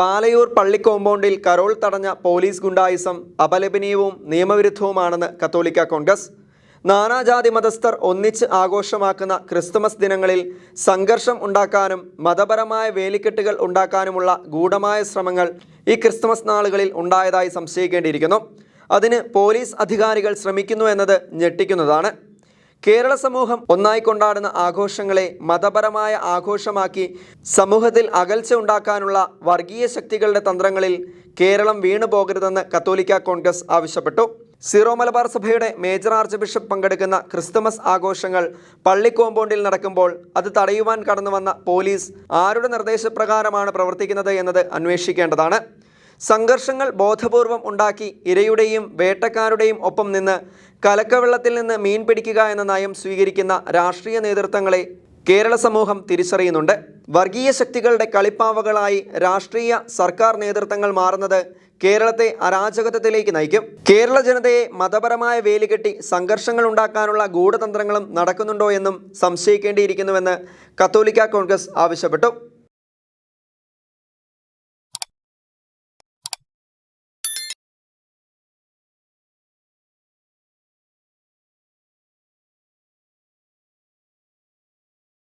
പാലയൂർ പള്ളി കോമ്പൗണ്ടിൽ കരോൾ തടഞ്ഞ പോലീസ് ഗുണ്ടായിസം അപലപനീയവും നിയമവിരുദ്ധവുമാണെന്ന് കത്തോലിക്ക കോൺഗ്രസ്. നാനാജാതി മതസ്ഥർ ഒന്നിച്ച് ആഘോഷമാക്കുന്ന ക്രിസ്തുമസ് ദിനങ്ങളിൽ സംഘർഷം ഉണ്ടാക്കാനും മതപരമായ വേലിക്കെട്ടുകൾ ഉണ്ടാക്കാനുമുള്ള ഗൂഢമായ ശ്രമങ്ങൾ ഈ ക്രിസ്തുമസ് നാളുകളിൽ ഉണ്ടായതായി സംശയിക്കേണ്ടിയിരിക്കുന്നു. അതിന് പോലീസ് അധികാരികൾ ശ്രമിക്കുന്നു എന്നത് ഞെട്ടിക്കുന്നതാണ്. കേരള സമൂഹം ഒന്നായി കൊണ്ടാടുന്ന ആഘോഷങ്ങളെ മതപരമായ ആഘോഷമാക്കി സമൂഹത്തിൽ അകൽച്ച ഉണ്ടാക്കാനുള്ള വർഗീയ ശക്തികളുടെ തന്ത്രങ്ങളിൽ കേരളം വീണു പോകരുതെന്ന് കത്തോലിക്ക കോൺഗ്രസ് ആവശ്യപ്പെട്ടു. സീറോ മലബാർ സഭയുടെ മേജർ ആർച്ച് ബിഷപ്പ് പങ്കെടുക്കുന്ന ക്രിസ്തുമസ് ആഘോഷങ്ങൾ പള്ളി കോമ്പൗണ്ടിൽ നടക്കുമ്പോൾ അത് തടയുവാൻ കടന്നുവന്ന പോലീസ് ആരുടെ നിർദ്ദേശപ്രകാരമാണ് പ്രവർത്തിക്കുന്നത് എന്നത് അന്വേഷിക്കേണ്ടതാണ്. സംഘർഷങ്ങൾ ബോധപൂർവം ഉണ്ടാക്കി ഇരയുടെയും വേട്ടക്കാരുടെയും ഒപ്പം നിന്ന് കലക്കവെള്ളത്തിൽ നിന്ന് മീൻ പിടിക്കുക എന്ന നയം സ്വീകരിക്കുന്ന രാഷ്ട്രീയ നേതൃത്വങ്ങളെ കേരള സമൂഹം തിരിച്ചറിയുന്നുണ്ട്. വർഗീയ ശക്തികളുടെ കളിപ്പാവകളായി രാഷ്ട്രീയ സർക്കാർ നേതൃത്വങ്ങൾ മാറുന്നത് കേരളത്തെ അരാജകത്വത്തിലേക്ക് നയിക്കും. കേരള ജനതയെ മതപരമായ വേലികെട്ടി സംഘർഷങ്ങൾ ഉണ്ടാക്കാനുള്ള ഗൂഢതന്ത്രങ്ങളും നടക്കുന്നുണ്ടോ എന്നും സംശയിക്കേണ്ടിയിരിക്കുന്നുവെന്ന് കത്തോലിക്ക കോൺഗ്രസ് ആവശ്യപ്പെട്ടു.